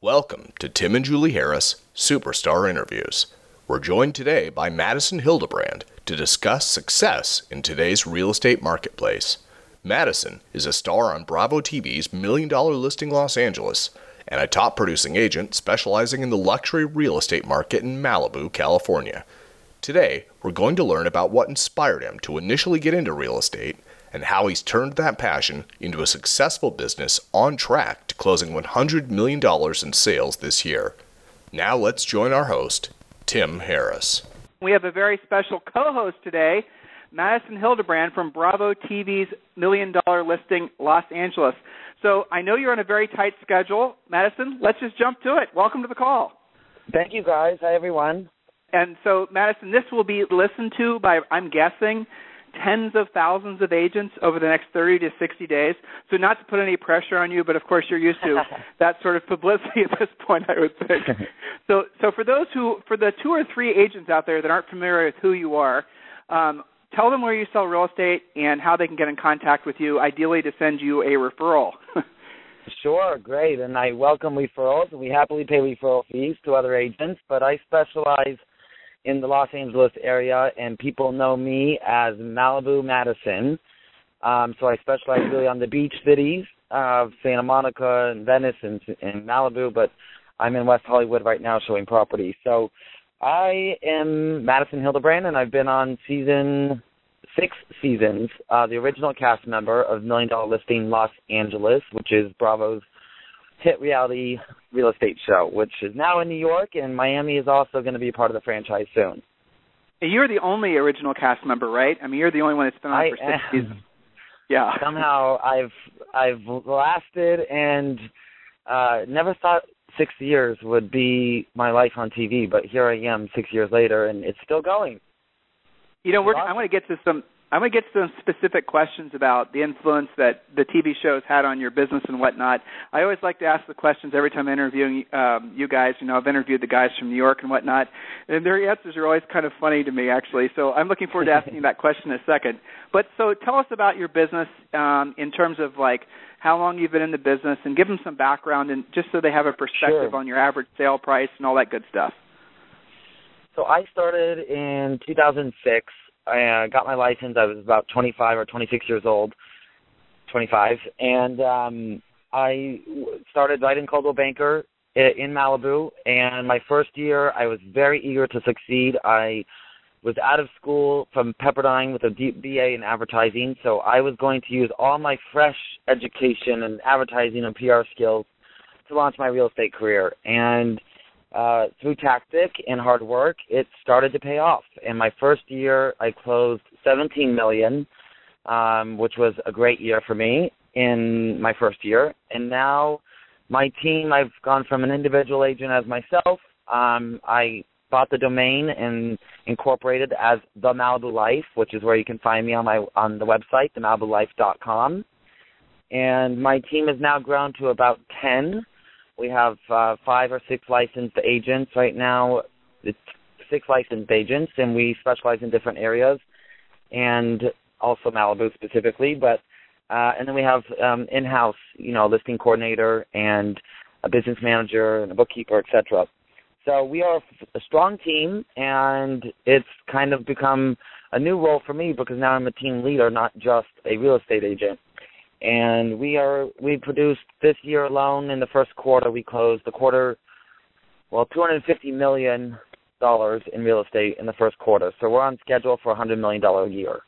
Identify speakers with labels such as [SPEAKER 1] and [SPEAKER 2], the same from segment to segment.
[SPEAKER 1] Welcome to Tim and Julie Harris Superstar Interviews. We're joined today by Madison Hildebrand to discuss success in today's real estate marketplace. Madison is a star on Bravo TV's $1 Million Listing Los Angeles and a top producing agent specializing in the luxury real estate market in Malibu, California. Today, we're going to learn about what inspired him to initially get into real estate and how he's turned that passion into a successful business on track to closing $100 million in sales this year. Now let's join our host, Tim Harris.
[SPEAKER 2] We have a very special co-host today, Madison Hildebrand from Bravo TV's $1 Million Listing Los Angeles. So I know you're on a very tight schedule. Madison, let's just jump to it. Welcome to the call.
[SPEAKER 3] Thank you, guys. Hi, everyone.
[SPEAKER 2] And so, Madison, this will be listened to by, I'm guessing, tens of thousands of agents over the next 30 to 60 days. So not to put any pressure on you, but of course you're used to that sort of publicity at this point, I would think. So for the 2 or 3 agents out there that aren't familiar with who you are, tell them where you sell real estate and how they can get in contact with you, ideally to send you a referral.
[SPEAKER 3] Sure, great. And I welcome referrals, and we happily pay referral fees to other agents, but I specialize in the Los Angeles area, and people know me as Malibu Madison. So I specialize really on the beach cities of Santa Monica and Venice and Malibu, but I'm in West Hollywood right now showing property. So I am Madison Hildebrand, and I've been on 6 seasons, the original cast member of $1 Million Listing Los Angeles, which is Bravo's hit reality real estate show, which is now in New York, and Miami is also going to be a part of the franchise soon.
[SPEAKER 2] You're the only original cast member, right? I mean, you're the only one that's been on for 6 seasons. Yeah.
[SPEAKER 3] Somehow I've lasted and never thought 6 years would be my life on TV, but here I am 6 years later, and it's still going.
[SPEAKER 2] You know, I want to get to some specific questions about the influence that the TV shows had on your business and whatnot. I always like to ask the questions every time I'm interviewing you guys. You know, I've interviewed the guys from New York and whatnot, and their answers are always kind of funny to me, actually. So I'm looking forward to asking you that question in a second. But so tell us about your business in terms of, like, how long you've been in the business, and give them some background, and just so they have a perspective on your average sale price and all that good stuff.
[SPEAKER 3] So I started in 2006. I got my license. I was about 25 or 26 years old, 25, and I started right in Coldwell Banker in Malibu, and my first year I was very eager to succeed. I was out of school from Pepperdine with a BA in advertising, so I was going to use all my fresh education and advertising and PR skills to launch my real estate career, and through tactic and hard work, it started to pay off. In my first year, I closed $17 million, which was a great year for me in my first year. And now my team, I've gone from an individual agent as myself. I bought the domain and incorporated as The Malibu Life, which is where you can find me on the website, themalibulife.com. And my team has now grown to about 10. We have 5 or 6 licensed agents right now. It's 6 licensed agents, and we specialize in different areas, and also Malibu specifically. But and then we have in-house, listing coordinator and a business manager and a bookkeeper, etc. So we are a strong team, and it's kind of become a new role for me because now I'm a team leader, not just a real estate agent. And we produced this year alone in the first quarter, we closed the quarter, $250 million in real estate in the first quarter. So we're on schedule for $100 million a year.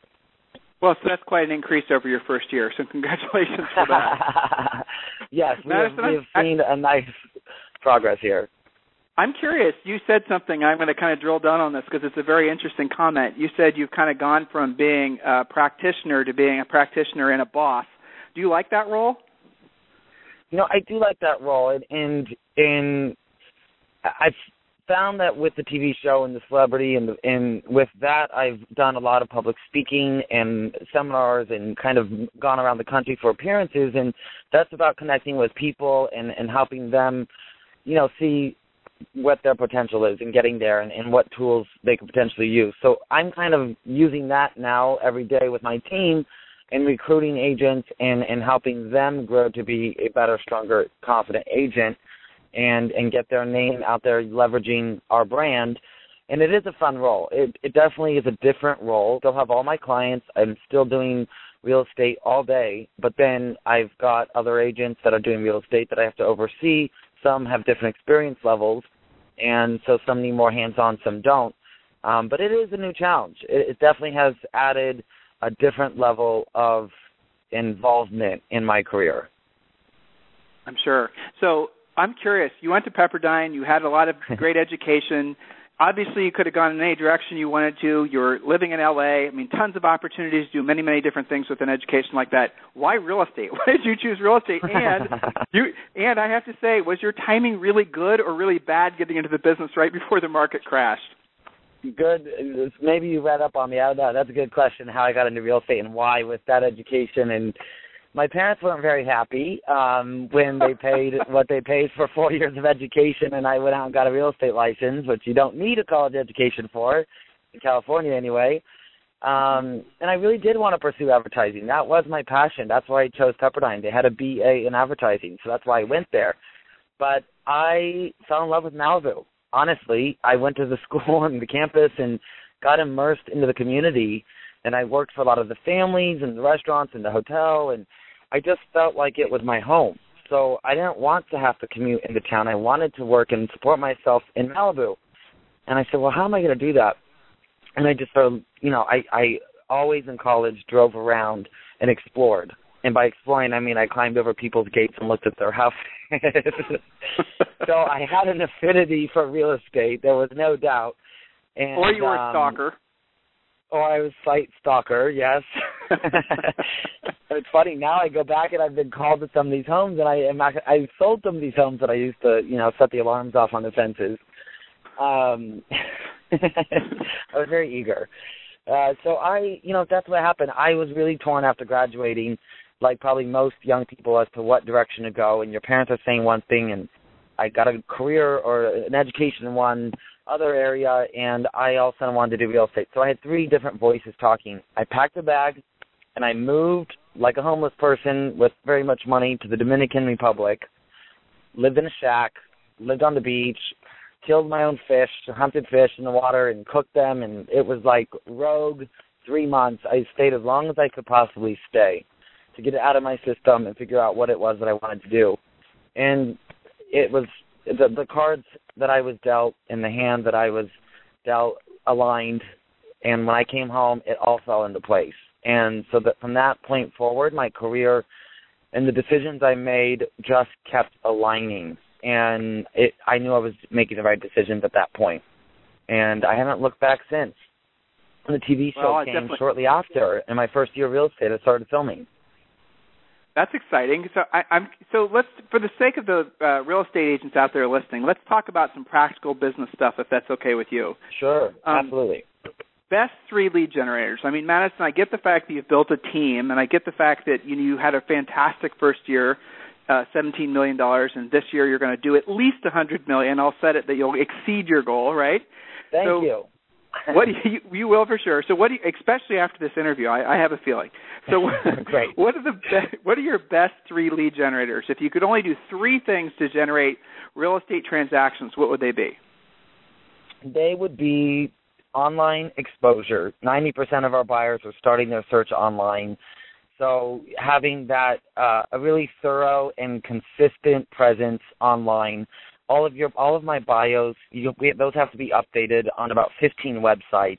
[SPEAKER 2] Well, so that's quite an increase over your first year, so congratulations for that.
[SPEAKER 3] Yes, we have seen a nice progress here.
[SPEAKER 2] I'm curious. You said something. I'm going to kind of drill down on this because it's a very interesting comment. You said you've kind of gone from being a practitioner to being a practitioner and a boss. Do you like that role?
[SPEAKER 3] I do like that role, and I've found that with the TV show and the celebrity, and with that, I've done a lot of public speaking and seminars, and kind of gone around the country for appearances, and that's about connecting with people and helping them, see what their potential is and getting there, and what tools they could potentially use. So I'm kind of using that now every day with my team and recruiting agents and helping them grow to be a better, stronger, confident agent. and get their name out there leveraging our brand. And it is a fun role. It definitely is a different role. They'll have all my clients. I'm still doing real estate all day, but then I've got other agents that are doing real estate that I have to oversee. Some have different experience levels, and so some need more hands-on, some don't. But it is a new challenge. It definitely has added a different level of involvement in my career.
[SPEAKER 2] I'm sure. So I'm curious. You went to Pepperdine. You had a lot of great education. Obviously, you could have gone in any direction you wanted to. You're living in L.A. I mean, tons of opportunities to do many, many different things with an education like that. Why real estate? Why did you choose real estate? And I have to say, was your timing really good or really bad getting into the business right before the market crashed?
[SPEAKER 3] Good. Maybe you read up on me. I don't know. That's a good question, how I got into real estate and why with that education. And my parents weren't very happy when they paid what they paid for 4 years of education, and I went out and got a real estate license, which you don't need a college education for, in California anyway. And I really did want to pursue advertising. That was my passion. That's why I chose Pepperdine. They had a BA in advertising, so that's why I went there. But I fell in love with Malibu. Honestly, I went to the school and the campus and got immersed into the community, and I worked for a lot of the families and the restaurants and the hotel, and I just felt like it was my home. So I didn't want to have to commute into town. I wanted to work and support myself in Malibu. And I said, well, how am I going to do that? And I just started, I always in college drove around and explored. And by exploring, I mean I climbed over people's gates and looked at their houses. So I had an affinity for real estate. There was no doubt. And,
[SPEAKER 2] or you were a stalker.
[SPEAKER 3] Or I was site stalker, yes. It's funny, now I go back and I've been called to some of these homes, and I sold some of these homes that I used to, set the alarms off on the fences. I was very eager. So that's what happened. I was really torn after graduating, like probably most young people, as to what direction to go. And your parents are saying one thing, and I got a career or an education in one other area, and I also wanted to do real estate. So I had three different voices talking. I packed a bag, and I moved like a homeless person with very much money to the Dominican Republic, lived in a shack, lived on the beach, killed my own fish, hunted fish in the water, and cooked them, and it was like rogue 3 months. I stayed as long as I could possibly stay to get it out of my system and figure out what it was that I wanted to do. And it was the cards that I was dealt and the hand that I was dealt aligned, and when I came home, it all fell into place. And so that from that point forward, my career and the decisions I made just kept aligning. And I knew I was making the right decisions at that point. And I haven't looked back since. And the TV show came shortly after. In my first year of real estate, I started filming.
[SPEAKER 2] That's exciting. So let's, for the sake of the real estate agents out there listening, let's talk about some practical business stuff, if that's okay with you.
[SPEAKER 3] Sure, absolutely.
[SPEAKER 2] Best three lead generators. I mean, Madison, I get the fact that you've built a team, and I get the fact that you had a fantastic first year, $17 million, and this year you're going to do at least $100 million. I'll set it that you'll exceed your goal, right?
[SPEAKER 3] Thank you.
[SPEAKER 2] What do you will for sure. So especially after this interview, I have a feeling. So
[SPEAKER 3] great.
[SPEAKER 2] What are your best three lead generators? If you could only do three things to generate real estate transactions, what would they be?
[SPEAKER 3] They would be online exposure. 90% of our buyers are starting their search online. So having that a really thorough and consistent presence online. All of my bios, those have to be updated on about 15 websites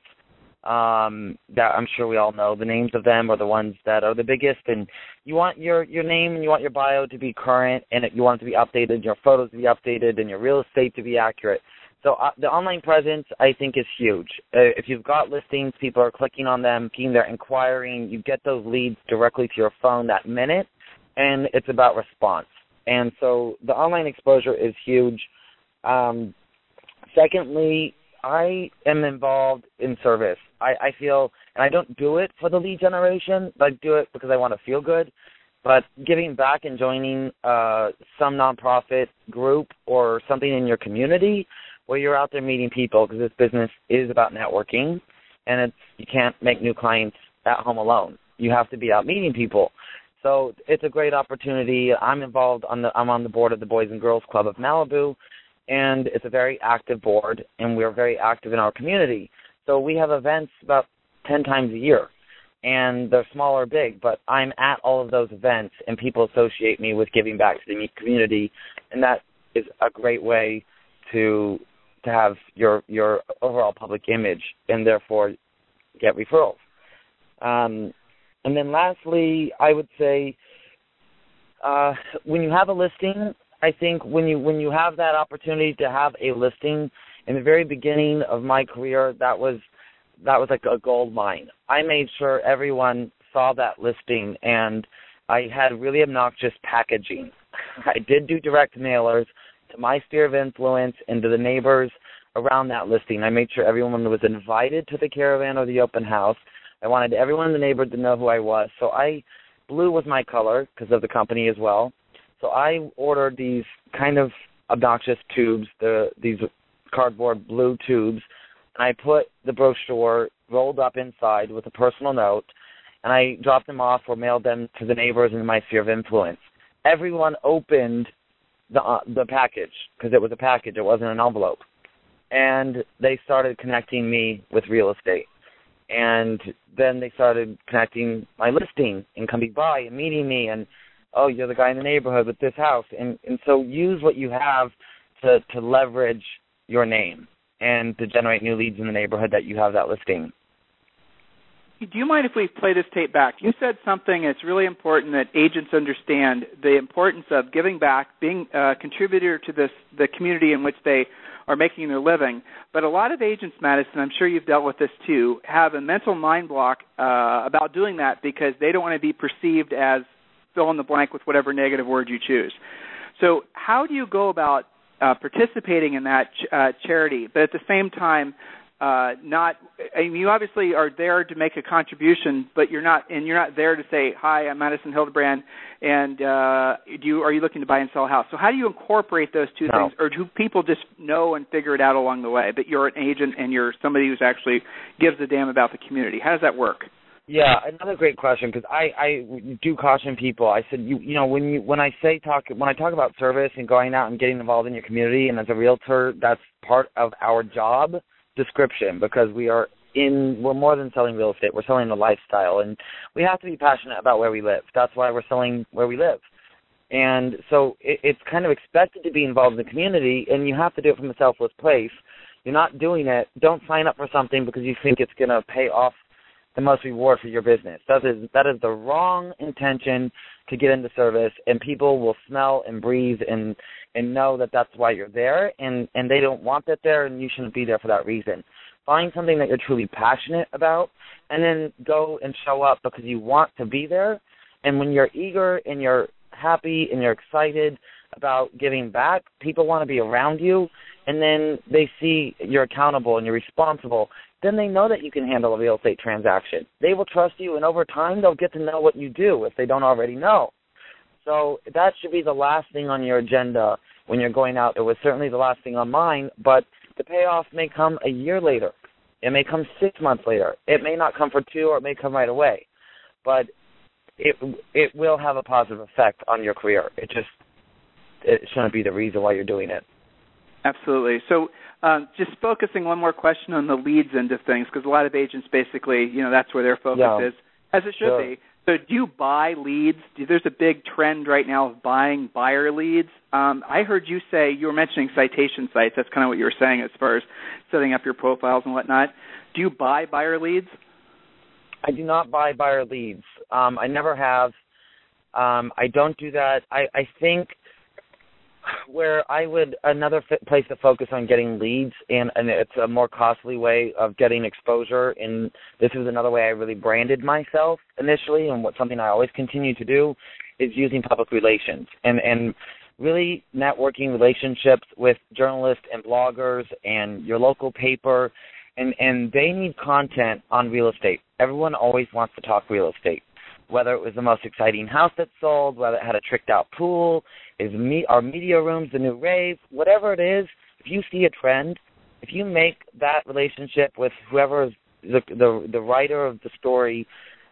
[SPEAKER 3] that I'm sure we all know. The names of them are the ones that are the biggest, and you want your name and you want your bio to be current, and you want it to be updated, your photos to be updated, and your real estate to be accurate. So the online presence, I think, is huge. If you've got listings, people are clicking on them, they're inquiring, you get those leads directly to your phone that minute, and it's about response. And so the online exposure is huge. Secondly, I am involved in service. I feel, and I don't do it for the lead generation, but I do it because I want to feel good. But giving back and joining some nonprofit group or something in your community where you're out there meeting people, because this business is about networking, and you can't make new clients at home alone. You have to be out meeting people. So it's a great opportunity. I'm on the board of the Boys and Girls Club of Malibu, and it's a very active board, and we're very active in our community. So we have events about 10 times a year, and they're small or big, but I'm at all of those events, and people associate me with giving back to the community, and that is a great way to have your overall public image and therefore get referrals. And then lastly, I would say when you have a listing, I think when you have that opportunity to have a listing, in the very beginning of my career, that was like a gold mine. I made sure everyone saw that listing, and I had really obnoxious packaging. I did do direct mailers to my sphere of influence and to the neighbors around that listing. I made sure everyone was invited to the caravan or the open house. I wanted everyone in the neighborhood to know who I was. So blue was my color because of the company as well. So I ordered these kind of obnoxious tubes, these cardboard blue tubes, and I put the brochure rolled up inside with a personal note, and I dropped them off or mailed them to the neighbors in my sphere of influence. Everyone opened the package because it was a package. It wasn't an envelope. And they started connecting me with real estate. And then they started connecting my listing and coming by and meeting me and, oh, you're the guy in the neighborhood with this house. And so use what you have to leverage your name and to generate new leads in the neighborhood that you have that listing.
[SPEAKER 2] Do you mind if we play this tape back? You said something that's really important that agents understand, the importance of giving back, being a contributor to the community in which they are making their living. But a lot of agents, Madison, I'm sure you've dealt with this too, have a mental mind block about doing that because they don't want to be perceived as fill in the blank with whatever negative word you choose. So how do you go about participating in that charity, but at the same time you obviously are there to make a contribution, but you're not there to say, hi, I'm Madison Hildebrand, and are you looking to buy and sell a house? So how do you incorporate those two things, or do people just know and figure it out along the way that you're an agent and you're somebody who's actually gives a damn about the community? How does that work?
[SPEAKER 3] Yeah, another great question, because I do caution people. I said, when I talk about service and going out and getting involved in your community, and as a realtor, that's part of our job description, because we're more than selling real estate. We're selling a lifestyle, and we have to be passionate about where we live. That's why we're selling where we live. And so it's kind of expected to be involved in the community, and you have to do it from a selfless place. You're not doing it. Don't sign up for something because you think it's going to pay off the most reward for your business. That is the wrong intention to get into service, and people will smell and breathe and know that that's why you're there, and they don't want that there, and you shouldn't be there for that reason. Find something that you're truly passionate about, and then go and show up because you want to be there. And when you're eager and you're happy and you're excited about giving back, people want to be around you, and then they see you're accountable and you're responsible. Then they know that you can handle a real estate transaction. They will trust you, and over time they'll get to know what you do if they don't already know. So that should be the last thing on your agenda when you're going out. It was certainly the last thing on mine, but the payoff may come a year later. It may come 6 months later. It may not come for 2, or it may come right away. But it will have a positive effect on your career. It shouldn't be the reason why you're doing it.
[SPEAKER 2] Absolutely. So just focusing one more question on the leads end of things, because a lot of agents basically, that's where their focus is, as it should be. So do you buy leads? There's a big trend right now of buying buyer leads. I heard you say, you were mentioning citation sites. That's kind of what you were saying as far as setting up your profiles and whatnot. Do you buy buyer leads?
[SPEAKER 3] I do not buy buyer leads. I never have. I don't do that. I think where another place to focus on getting leads, and it's a more costly way of getting exposure, and this is another way I really branded myself initially, and something I always continue to do, is using public relations and really networking relationships with journalists and bloggers and your local paper, and they need content on real estate. Everyone always wants to talk real estate, whether it was the most exciting house that sold, whether it had a tricked-out pool, our media rooms the new rave, whatever it is. If you see a trend, if you make that relationship with whoever is the writer of the story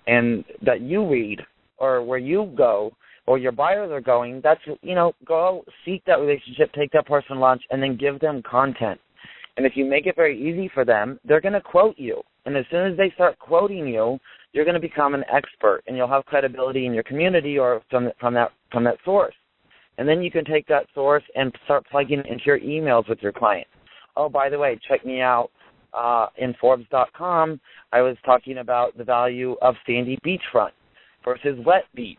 [SPEAKER 3] and that you read, or where you go or your buyers are going, that's, go seek that relationship, take that person to lunch, and then give them content. And if you make it very easy for them, they're going to quote you. And as soon as they start quoting you, you're going to become an expert, and you'll have credibility in your community or from that source. And then you can take that source and start plugging it into your emails with your clients. Oh, by the way, check me out in Forbes.com. I was talking about the value of sandy beachfront versus wet beach.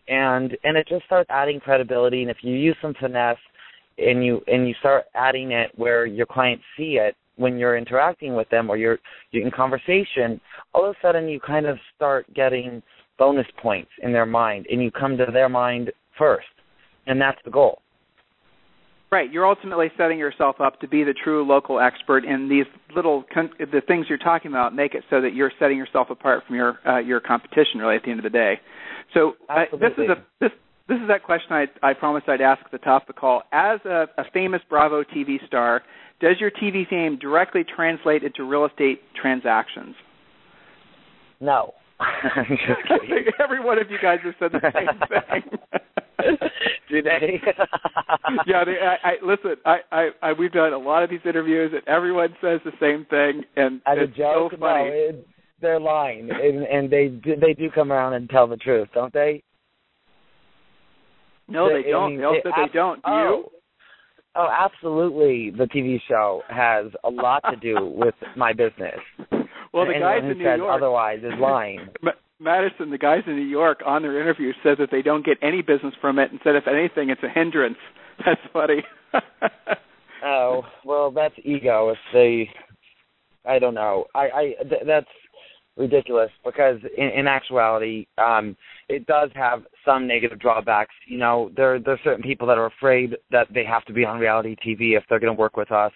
[SPEAKER 3] And it just starts adding credibility. And if you use some finesse and you start adding it where your clients see it when you're interacting with them or you're in conversation, all of a sudden you kind of start getting bonus points in their mind, and you come to their mind first. And that's the goal.
[SPEAKER 2] Right. You're ultimately setting yourself up to be the true local expert in these the things you're talking about. Make it so that you're setting yourself apart from your competition, really, at the end of the day. So this is that question I promised I'd ask at the top of the call. As a famous Bravo TV star, does your TV fame directly translate into real estate transactions?
[SPEAKER 3] No. I'm just kidding.
[SPEAKER 2] Every one of you guys has said the same thing.
[SPEAKER 3] Do they?
[SPEAKER 2] Yeah. Listen. We've done a lot of these interviews, and everyone says the same thing. And
[SPEAKER 3] as
[SPEAKER 2] it's
[SPEAKER 3] a joke,
[SPEAKER 2] so funny.
[SPEAKER 3] No, they're lying, and they do come around and tell the truth, don't they?
[SPEAKER 2] No, they don't. They also they don't. Do you?
[SPEAKER 3] Oh, absolutely. The TV show has a lot to do with my business.
[SPEAKER 2] Well, the guys in New York
[SPEAKER 3] otherwise is lying.
[SPEAKER 2] Madison, the guys in New York on their interview said that they don't get any business from it, and said if anything, it's a hindrance. That's funny.
[SPEAKER 3] Oh, well, that's ego. I don't know. That's ridiculous because in actuality, it does have some negative drawbacks. There are certain people that are afraid that they have to be on reality TV if they're going to work with us.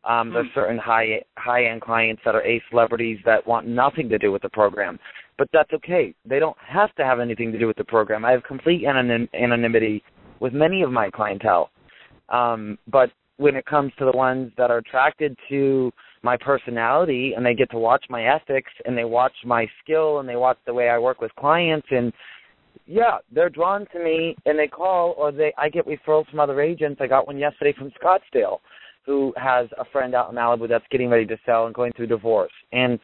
[SPEAKER 3] There's certain high-end clients that are A-celebrities that want nothing to do with the program. But that's okay. They don't have to have anything to do with the program. I have complete anonymity with many of my clientele. But when it comes to the ones that are attracted to my personality and they get to watch my ethics and they watch my skill and they watch the way I work with clients, and yeah, they're drawn to me and they call, or I get referrals from other agents. I got one yesterday from Scottsdale who has a friend out in Malibu that's getting ready to sell and going through divorce. And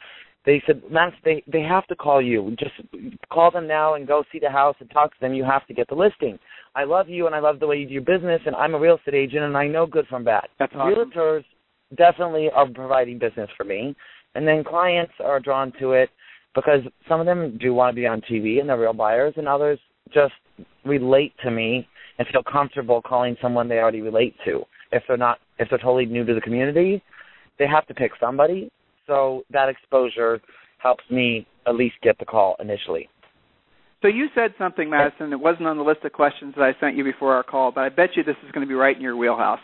[SPEAKER 3] they said, Max, they have to call you. Just call them now and go see the house and talk to them. You have to get the listing. I love you and I love the way you do your business, and I'm a real estate agent and I know good from bad.
[SPEAKER 2] That's awesome.
[SPEAKER 3] Realtors definitely are providing business for me. And then clients are drawn to it because some of them do want to be on TV and they're real buyers, and others just relate to me and feel comfortable calling someone they already relate to. If they're totally new to the community, they have to pick somebody. So that exposure helps me at least get the call initially.
[SPEAKER 2] So you said something, Madison, that wasn't on the list of questions that I sent you before our call, but I bet you this is going to be right in your wheelhouse.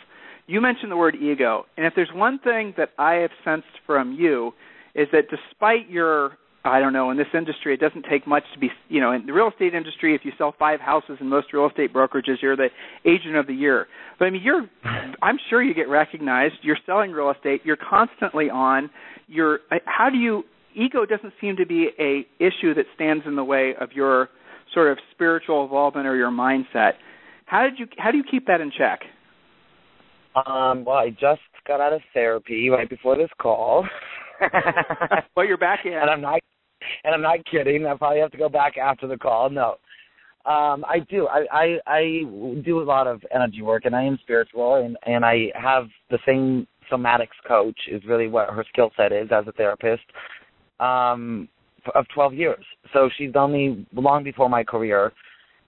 [SPEAKER 2] You mentioned the word ego, and if there's one thing that I have sensed from you is that despite your, I don't know, in this industry, it doesn't take much to be, in the real estate industry, if you sell 5 houses in most real estate brokerages, you're the agent of the year. But I mean, I'm sure you get recognized. You're selling real estate. You're constantly on. Ego doesn't seem to be a issue that stands in the way of your sort of spiritual involvement or your mindset. How do you keep that in check?
[SPEAKER 3] Well, I just got out of therapy right before this call.
[SPEAKER 2] Well, you're back in.
[SPEAKER 3] And I'm not kidding. I probably have to go back after the call. No. I do. I do a lot of energy work, and I am spiritual, and I have the same somatics coach is really what her skill set is as a therapist of 12 years. So she's done me long before my career.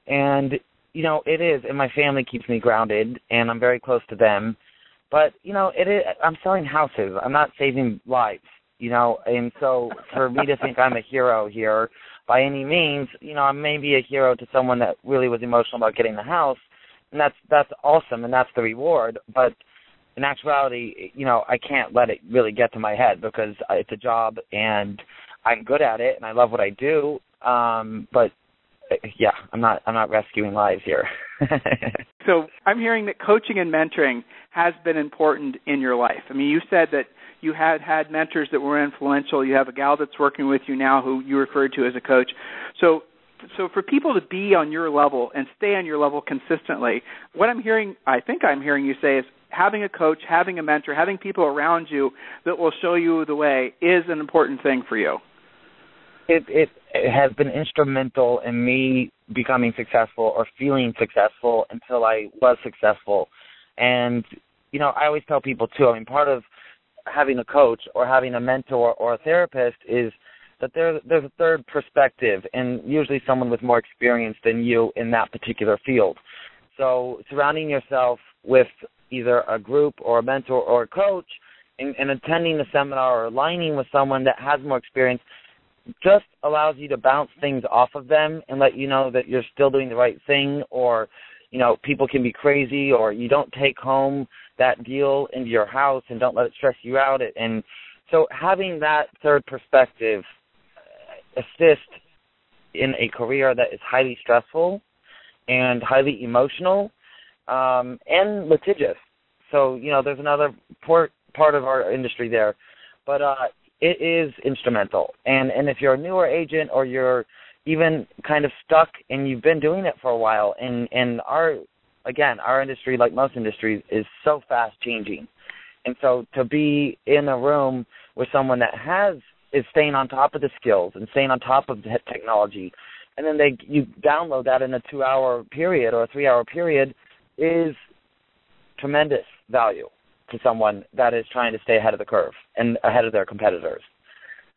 [SPEAKER 3] And, it is, and my family keeps me grounded, and I'm very close to them. But, it is, I'm selling houses. I'm not saving lives, and so for me to think I'm a hero here by any means, I may be a hero to someone that really was emotional about getting the house, and that's awesome, and that's the reward. But in actuality, I can't let it really get to my head because it's a job, and I'm good at it, and I love what I do. But yeah, I'm not rescuing lives here.
[SPEAKER 2] So I'm hearing that coaching and mentoring has been important in your life. I mean, you said that you had mentors that were influential. You have a gal that's working with you now who you referred to as a coach. So so for people to be on your level and stay on your level consistently, what I think I'm hearing you say is having a coach, having a mentor, having people around you that will show you the way is an important thing for you.
[SPEAKER 3] It has been instrumental in me becoming successful or feeling successful until I was successful. And, I always tell people, too, part of having a coach or having a mentor or a therapist is that there's a third perspective, and usually someone with more experience than you in that particular field. So surrounding yourself with either a group or a mentor or a coach and attending a seminar or aligning with someone that has more experience just allows you to bounce things off of them and let you know that you're still doing the right thing, or, people can be crazy, or you don't take home that deal into your house and don't let it stress you out. And so having that third perspective assist in a career that is highly stressful and highly emotional and litigious. So, there's another part of our industry there. But it is instrumental. And if you're a newer agent or you're even kind of stuck and you've been doing it for a while, and our industry, like most industries, is so fast changing. And so to be in a room with someone that is staying on top of the skills and staying on top of the technology, and then you download that in a 2-hour period or a 3-hour period is tremendous value to someone that is trying to stay ahead of the curve and ahead of their competitors.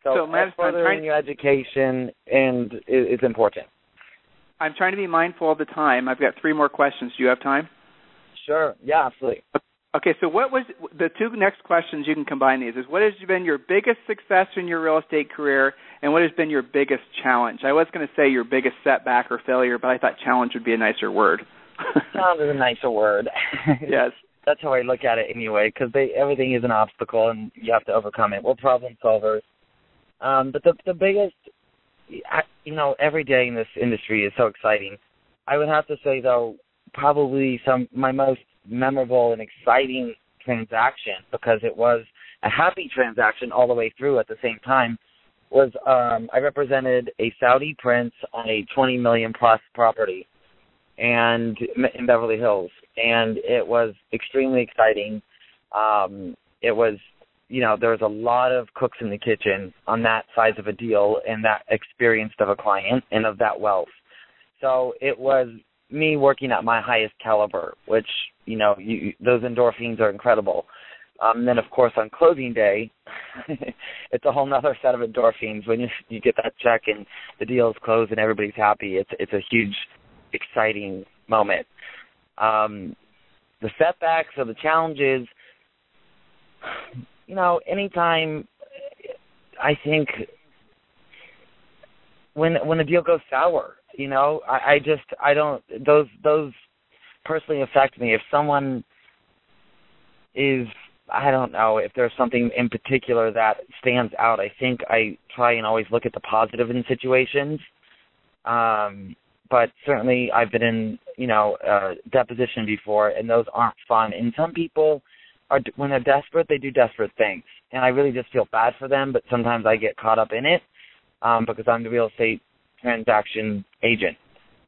[SPEAKER 3] So
[SPEAKER 2] Madison,
[SPEAKER 3] furthering your education is important.
[SPEAKER 2] I'm trying to be mindful of the time. I've got 3 more questions. Do you have time?
[SPEAKER 3] Sure. Yeah, absolutely.
[SPEAKER 2] Okay, so what was the 2 next questions? You can combine these. Is what has been your biggest success in your real estate career, and what has been your biggest challenge? I was going to say your biggest setback or failure, but I thought challenge would be a nicer word.
[SPEAKER 3] Challenge is a nicer word.
[SPEAKER 2] Yes.
[SPEAKER 3] That's how I look at it anyway, because everything is an obstacle and you have to overcome it. We're problem solvers. But the biggest, every day in this industry is so exciting. I would have to say, though, probably my most memorable and exciting transaction, because it was a happy transaction all the way through at the same time, was I represented a Saudi prince on a $20 million plus property and in Beverly Hills, and it was extremely exciting. It was, there was a lot of cooks in the kitchen on that size of a deal and that experience of a client and of that wealth. So it was me working at my highest caliber, which, those endorphins are incredible. And then, of course, on closing day, it's a whole nother set of endorphins when you get that check and the deal is closed and everybody's happy. It's a huge, exciting moment. The setbacks or the challenges, anytime, I think when a deal goes sour, those personally affect me. If someone is, I don't know, if there's something in particular that stands out, I think I try and always look at the positive in situations. But certainly I've been in, deposition before, and those aren't fun. And some people when they're desperate, they do desperate things. And I really just feel bad for them, but sometimes I get caught up in it because I'm the real estate transaction agent.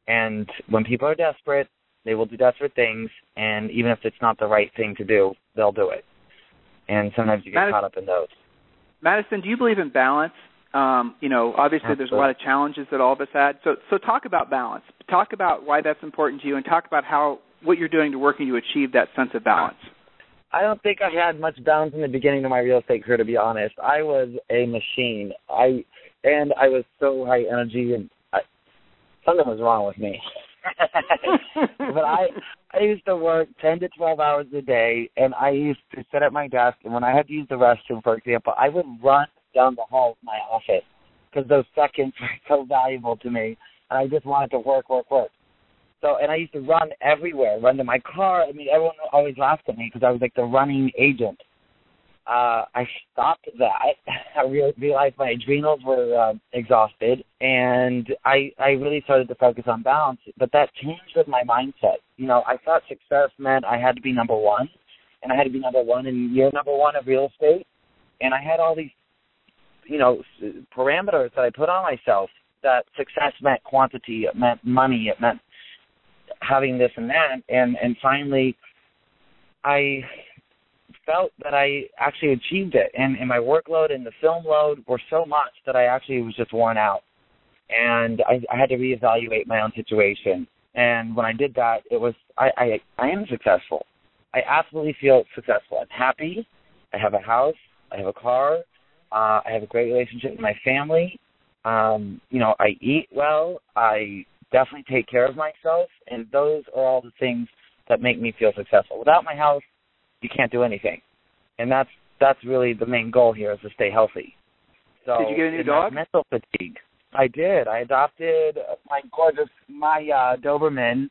[SPEAKER 3] And when people are desperate, they will do desperate things, and even if it's not the right thing to do, they'll do it. And sometimes you get caught up in those.
[SPEAKER 2] Madison, do you believe in balance? Obviously there's a lot of challenges that all of us had. So talk about balance. Talk about why that's important to you, and talk about what you're doing to working to achieve that sense of balance.
[SPEAKER 3] I don't think I had much balance in the beginning of my real estate career, to be honest. I was a machine. I was so high energy, and something was wrong with me. But I used to work 10 to 12 hours a day, and I used to sit at my desk, and when I had to use the restroom, for example, I would run down the hall of my office because those seconds were so valuable to me, and I just wanted to work. So, and I used to run everywhere, run to my car. I mean, everyone always laughed at me because I was like the running agent. I stopped that. I realized my adrenals were exhausted, and I really started to focus on balance. But that changed with my mindset. I thought success meant I had to be number one, and I had to be number one in year number one of real estate. And I had all these, parameters that I put on myself that success meant quantity, it meant money, it meant having this and that, and finally I felt that I actually achieved it, and my workload and the film load were so much that I actually was just worn out, and I had to reevaluate my own situation. And when I did that, it was I am successful. I absolutely feel successful. I'm happy. I have a house. I have a car. I have a great relationship with my family. I eat well. I definitely take care of myself, and those are all the things that make me feel successful. Without my health, you can't do anything, and that's really the main goal here, is to stay healthy. So,
[SPEAKER 2] did you get a new dog?
[SPEAKER 3] Mental fatigue. I did. I adopted my Doberman.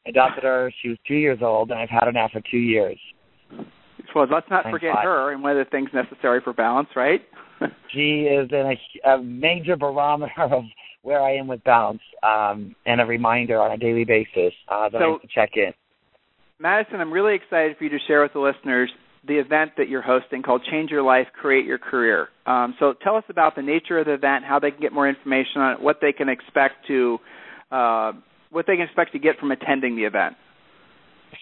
[SPEAKER 3] I adopted her. She was 2 years old, and I've had her now for 2 years.
[SPEAKER 2] Well, let's not forget her and one of the things necessary for balance, right?
[SPEAKER 3] She is a major barometer of where I am with balance, and a reminder on a daily basis that I have to check in.
[SPEAKER 2] Madison, I'm really excited for you to share with the listeners the event that you're hosting called Change Your Life, Create Your Career. So tell us about the nature of the event, how they can get more information on it, what they can expect to get from attending the event.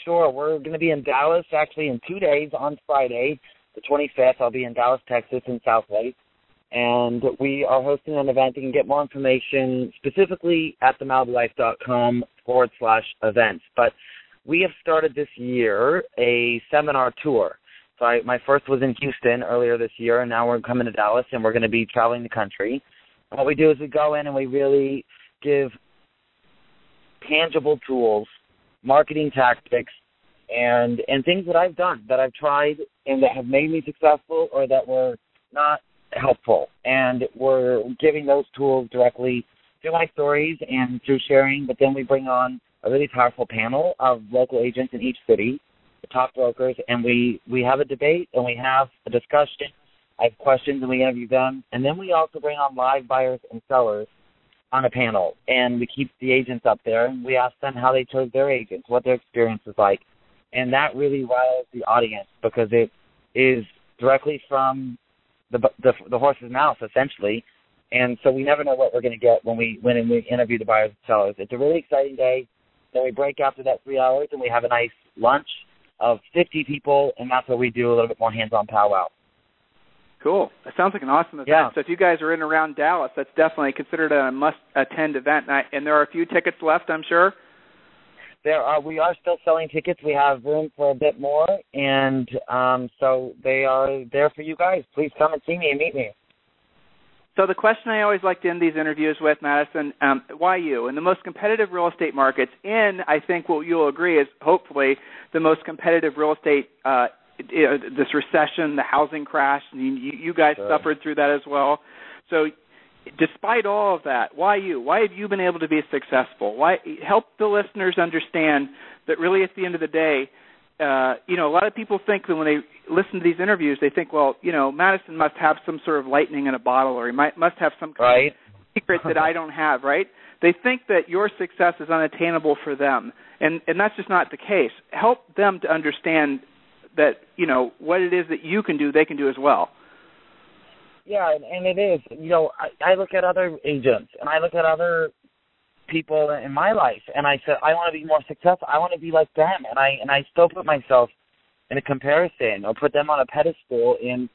[SPEAKER 3] Sure. We're going to be in Dallas actually in 2 days. On Friday, the 25th, I'll be in Dallas, Texas, in South Lake. And we are hosting an event. You can get more information specifically at themalibalife.com/events. But we have started this year a seminar tour. So my first was in Houston earlier this year, and now we're coming to Dallas, and we're going to be traveling the country. And what we do is we go in and we really give tangible tools, marketing tactics, and things that I've done, that I've tried, and that have made me successful or that were not helpful. And we're giving those tools directly through my stories and through sharing, but then we bring on a really powerful panel of local agents in each city, the top brokers, and we have a debate and we have a discussion. I have questions and we interview them. And then we also bring on live buyers and sellers on a panel, and we keep the agents up there, and we ask them how they chose their agents, what their experience was like. And that really riles the audience because it is directly from the horse's mouth, essentially. And so we never know what we're going to get when we interview the buyers and sellers. It's a really exciting day. Then we break after that 3 hours, and we have a nice lunch of 50 people, and that's where we do a little bit more hands-on powwow.
[SPEAKER 2] Cool. That sounds like an awesome event.
[SPEAKER 3] Yeah.
[SPEAKER 2] So if you guys are in and around Dallas, that's definitely considered a must-attend event. And there are a few tickets left, I'm sure?
[SPEAKER 3] We are still selling tickets. We have room for a bit more, and so they are there for you guys. Please come and see me and meet me.
[SPEAKER 2] So the question I always like to end these interviews with, Madison, why you? In the most competitive real estate markets, I think what you'll agree is hopefully the most competitive real estate, this recession, the housing crash, and you guys suffered through that as well. So despite all of that, why you? Why have you been able to be successful? Why help the listeners understand that really at the end of the day, a lot of people think that when they listen to these interviews, they think, well, Madison must have some sort of lightning in a bottle, or he must have some kind of secret that I don't have, right? They think that your success is unattainable for them, and that's just not the case. Help them to understand that, what it is that you can do, they can do as well.
[SPEAKER 3] Yeah, and it is. I look at other agents, and I look at other people in my life, and I said, I want to be more successful. I want to be like them, and I still put myself in a comparison or put them on a pedestal, and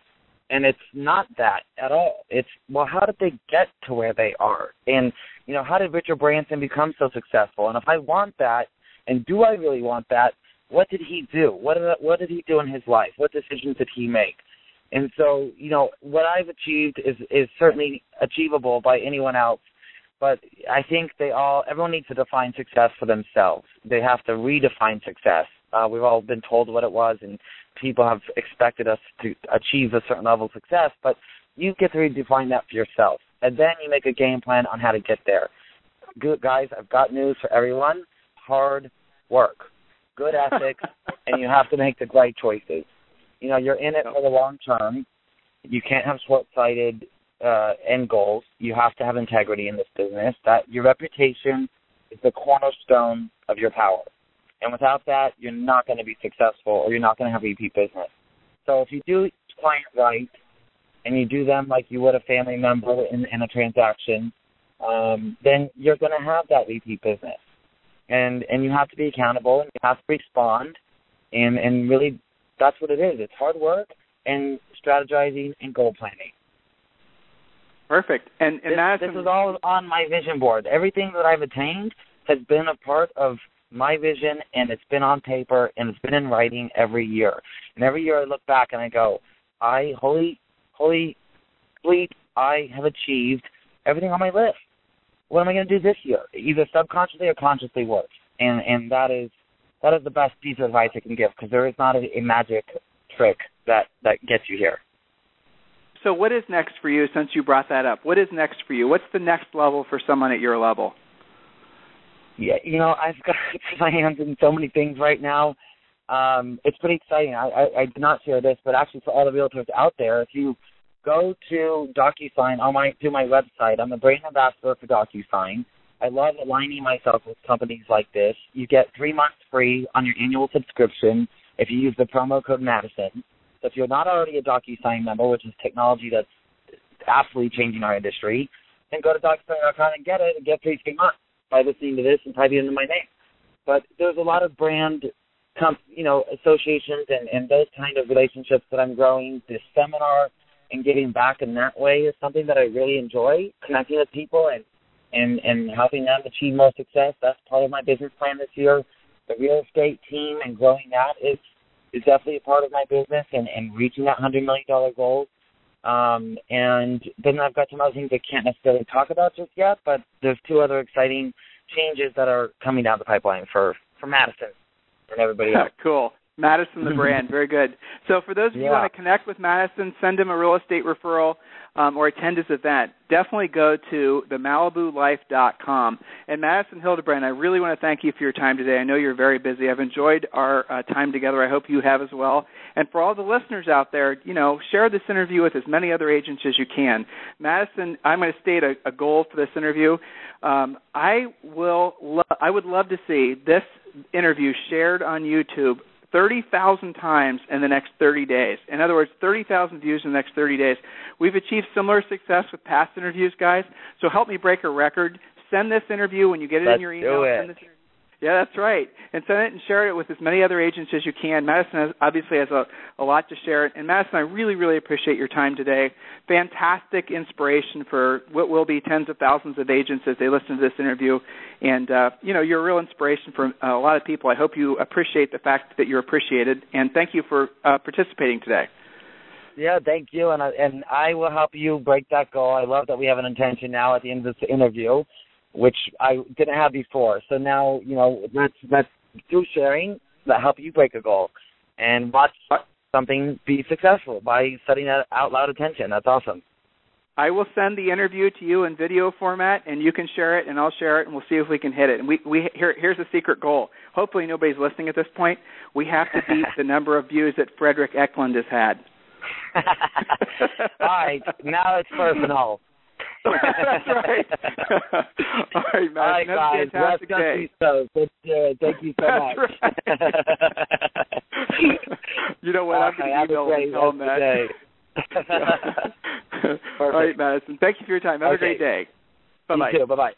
[SPEAKER 3] it's not that at all. It's, well, how did they get to where they are? And, how did Richard Branson become so successful? And if I want that, and do I really want that, what did he do? What did he do in his life? What decisions did he make? And so, what I've achieved is certainly achievable by anyone else. But I think everyone needs to define success for themselves. They have to redefine success. We've all been told what it was, and people have expected us to achieve a certain level of success, but you get to redefine that for yourself. And then you make a game plan on how to get there. Good, guys, I've got news for everyone. Hard work, good ethics, and you have to make the right choices. You're in it for the long term. You can't have short-sighted end goals. You have to have integrity in this business. That your reputation is the cornerstone of your power. And without that, you're not going to be successful, or you're not going to have repeat business. So if you do clients right, and you do them like you would a family member in a transaction, then you're going to have that repeat business. And you have to be accountable, and you have to respond, and really that's what it is. It's hard work and strategizing and goal planning.
[SPEAKER 2] Perfect. And
[SPEAKER 3] this is all on my vision board. Everything that I've attained has been a part of my vision, and it's been on paper, and it's been in writing every year. And every year I look back and I go, holy fleet, I have achieved everything on my list. What am I going to do this year? Either subconsciously or consciously work. And that is the best piece of advice I can give, because there is not a magic trick that gets you here.
[SPEAKER 2] So what is next for you, since you brought that up? What is next for you? What's the next level for someone at your level?
[SPEAKER 3] Yeah, I've got my hands in so many things right now. It's pretty exciting. I did not share this, but actually for all the realtors out there, if you go to DocuSign to my website, I'm a brand ambassador for DocuSign. I love aligning myself with companies like this. You get 3 months free on your annual subscription if you use the promo code Madison. So if you're not already a DocuSign member, which is technology that's absolutely changing our industry, then go to DocuSign.com and get it and get 3 months by listening to this and typing into my name. But there's a lot of brand associations and those kind of relationships that I'm growing. This seminar and giving back in that way is something that I really enjoy, connecting with people and helping them achieve more success. That's part of my business plan this year. The real estate team and growing that is definitely a part of my business and reaching that $100 million goal. And then I've got some other things I can't necessarily talk about just yet, but there's 2 other exciting changes that are coming down the pipeline for Madison and everybody else.
[SPEAKER 2] Cool. Madison, the brand. Very good. So for those of you who want to connect with Madison, send him a real estate referral or attend his event, definitely go to themalibulife.com. And Madison Hildebrand, I really want to thank you for your time today. I know you're very busy. I've enjoyed our time together. I hope you have as well. And for all the listeners out there, share this interview with as many other agents as you can. Madison, I'm going to state a goal for this interview. I would love to see this interview shared on YouTube 30,000 times in the next 30 days. In other words, 30,000 views in the next 30 days. We've achieved similar success with past interviews, guys, so help me break a record. Send this interview when you get it in your email. Send this interview. Yeah, that's right. And send it and share it with as many other agents as you can. Madison obviously has a lot to share. And Madison, I really, really appreciate your time today. Fantastic inspiration for what will be tens of thousands of agents as they listen to this interview. And, you're a real inspiration for a lot of people. I hope you appreciate the fact that you're appreciated. And thank you for participating today.
[SPEAKER 3] Yeah, thank you. And I will help you break that goal. I love that we have an intention now at the end of this interview, which I didn't have before. So now, let's through sharing that help you break a goal and watch something be successful by setting that out loud attention. That's awesome.
[SPEAKER 2] I will send the interview to you in video format, and you can share it, and I'll share it, and we'll see if we can hit it. And here's a secret goal. Hopefully nobody's listening at this point. We have to beat the number of views that Frederick Eklund has had.
[SPEAKER 3] All right, now it's personal.
[SPEAKER 2] That's right. All right, Madison.
[SPEAKER 3] All right, guys.
[SPEAKER 2] Fantastic day.
[SPEAKER 3] Thank you so much.
[SPEAKER 2] Right. You know what? I'm going to email and tell them that. All right, Madison. Thank you for your time. Have a great day. Bye-bye.
[SPEAKER 3] You too. Bye-bye.